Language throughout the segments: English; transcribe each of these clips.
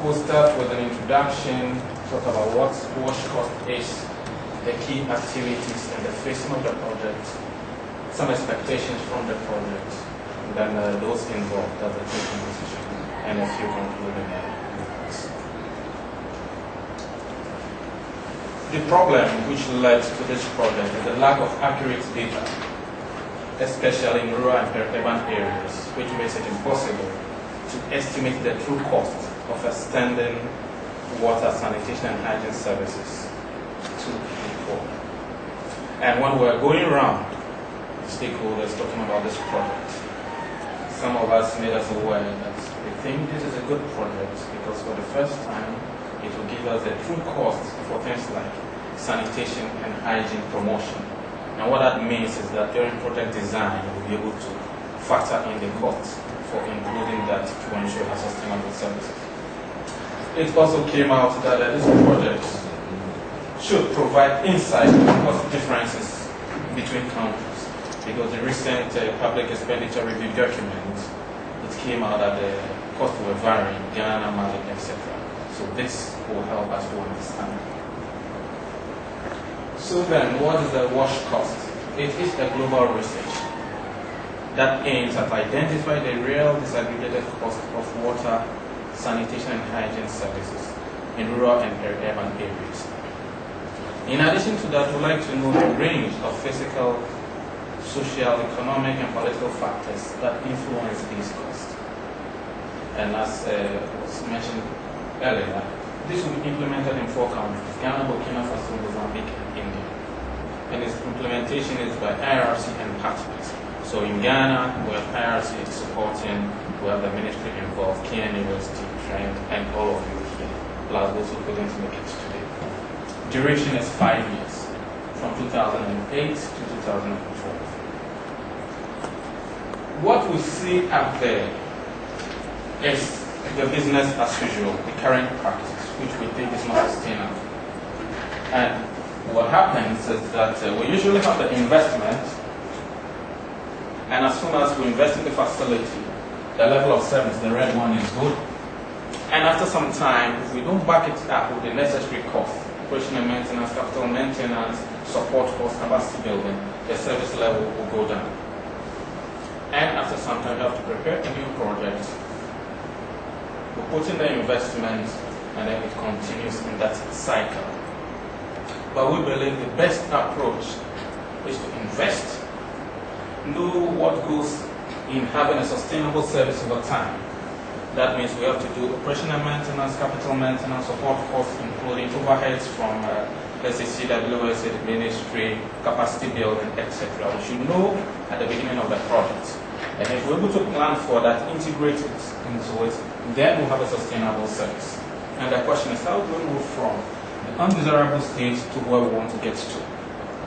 We'll start with an introduction, talk about what WASHCost is, the key activities and the facing of the project, some expectations from the project, and then those involved, that's the taking decision, and a few concluding remarks. The problem which led to this project is the lack of accurate data, especially in rural and urban areas, which makes it impossible to estimate the true cost of extending water, sanitation, and hygiene services to the poor. And when we're going around the stakeholders talking about this project, some of us made us aware that we think this is a good project because for the first time it will give us the true cost for things like sanitation and hygiene promotion. And what that means is that during project design we'll be able to factor in the cost for including that to ensure a sustainable services. It also came out that this project should provide insight into cost differences between countries, because the recent public expenditure review document, it came out that the costs were varying, Ghana, Mali, etc. So this will help us to understand. So then, what is the WASHCost? It is a global research that aims at identifying the real disaggregated cost of water, sanitation and hygiene services in rural and urban areas. In addition to that, we'd like to know the range of physical, social, economic and political factors that influence these costs. And as was mentioned earlier, this will be implemented in 4 countries: Ghana, Burkina Faso, Mozambique and India. And its implementation is by IRC and partners. So in Ghana, where IRC is supporting, we have the ministry involved, Kenya University, Trent, and all of you here, plus those who couldn't make it today. Duration is 5 years, from 2008 to 2012. What we see out there is the business as usual, the current practice, which we think is not sustainable. And what happens is that we usually have the investment, and as soon as we invest in the facility, the level of service, the red one, is good. And after some time, if we don't back it up with the necessary costs, operational maintenance, capital maintenance, support costs, capacity building, the service level will go down. And after some time, we have to prepare a new project. We put in the investment, and then it continues in that cycle. But we believe the best approach is to invest, know what goes in having a sustainable service over time. That means we have to do operational maintenance, capital maintenance, support costs, including overheads from, let's say, CWS, the ministry, capacity building, etc. We should know at the beginning of the project. And if we're able to plan for that, integrate it into it, then we'll have a sustainable service. And the question is, how do we move from the undesirable state to where we want to get to?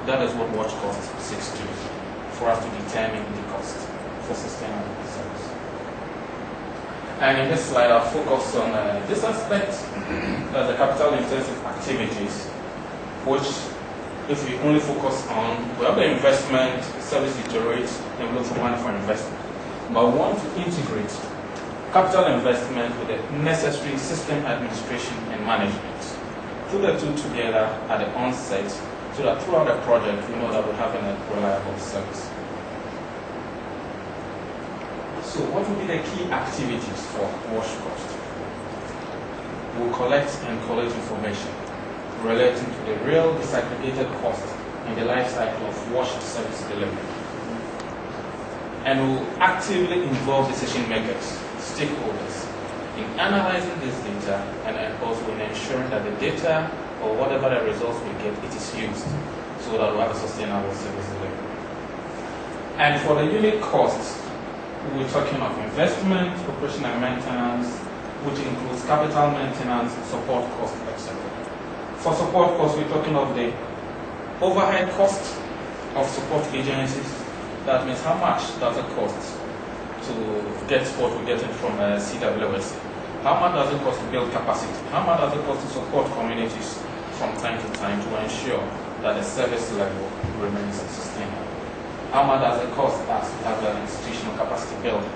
That is what WASHCost seeks to do, for us to determine the cost for sustainable service. And in this slide, I'll focus on this aspect, the capital intensive activities, which if we only focus on, we have the investment, service deteriorates, then we look for money for investment. But we want to integrate capital investment with the necessary system administration and management. Put the two together at the onset so that throughout the project we know that we're having a reliable service. So what will be the key activities for WASHCost? We'll collect and collate information relating to the real disaggregated cost in the life cycle of wash service delivery. And we'll actively involve decision makers, stakeholders, in analyzing this data and also in ensuring that the data or whatever the results we get, it is used so that we have a sustainable service delivery. And for the unit costs, we're talking of investment, operational maintenance, which includes capital maintenance, support costs, etc. For support costs, we're talking of the overhead cost of support agencies. That means how much does it cost to get what we're getting from CWS? How much does it cost to build capacity? How much does it cost to support communities from time to time to ensure that the service level remains sustainable? How much does it cost us to have an institutional capacity building?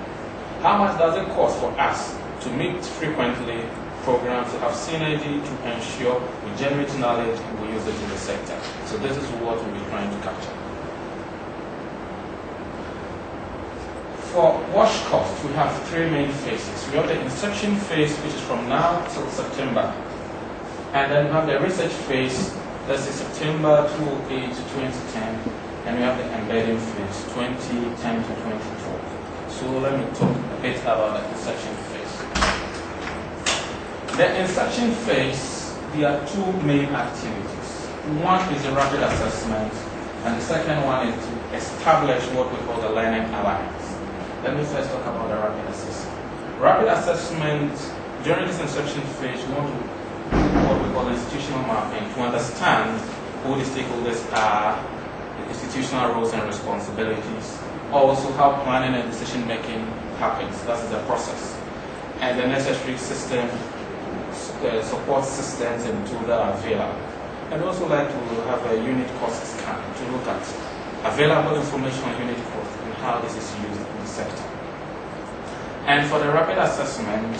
How much does it cost for us to meet frequently, programs to have synergy to ensure we generate knowledge and we use it in the sector. So this is what we'll be trying to capture. For WASHCost, we have three main phases. We have the inception phase, which is from now till September. And then we have the research phase, that's September 2008 to 2010. And we have the embedding phase, 2010 to 2012. So let me talk a bit about the inception phase. The inception phase, there are two main activities. One is the rapid assessment, and the second one is to establish what we call the learning alliance. Let me first talk about the rapid assessment. Rapid assessment, during this inception phase, we want to do what we call institutional mapping to understand who the stakeholders are, the institutional roles and responsibilities, also how planning and decision making happens. That is the process. And the necessary system, support systems and tools that are available. I'd also like to have a unit cost scan to look at available information on unit cost and how this is used in the sector. And for the rapid assessment,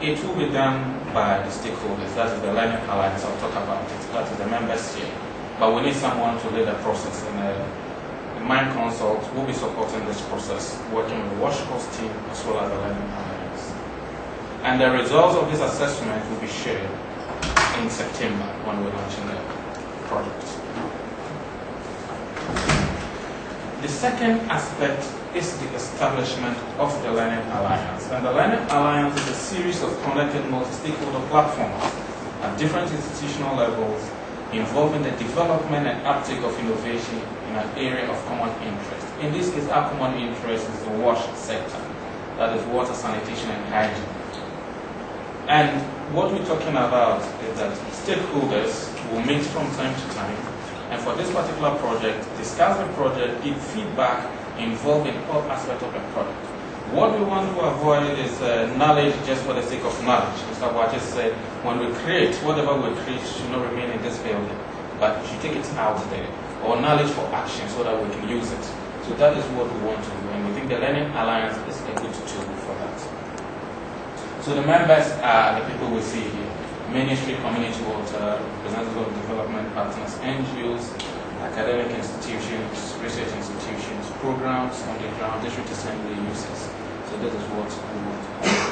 it will be done by the stakeholders. That is the learning alliance. I'll talk about it. That is the members here. But we need someone to lead the process. And the Mind Consult will be supporting this process, working with the WASHCost team as well as the learning alliance. And the results of this assessment will be shared in September when we're launching the project. The second aspect is the establishment of the Learning Alliance. And the Learning Alliance is a series of connected multi-stakeholder platforms at different institutional levels involving the development and uptake of innovation in an area of common interest. In this case, our common interest is the wash sector, that is water, sanitation, and hygiene. And what we're talking about is that stakeholders will meet from time to time, and for this particular project, discuss the project, give feedback involved in all aspects of the project. What we want to avoid is knowledge just for the sake of knowledge. Mr. Wache said, when we create, whatever we create should not remain in this building, but we should take it out there, or knowledge for action so that we can use it. So that is what we want to do, and we think the Learning Alliance is a good tool for that. So the members are the people we see here: Ministry, Community Water, Representatives of Development Partners, NGOs, academic institutions, research institutions, programs on the ground, district assembly users. So that is what we want.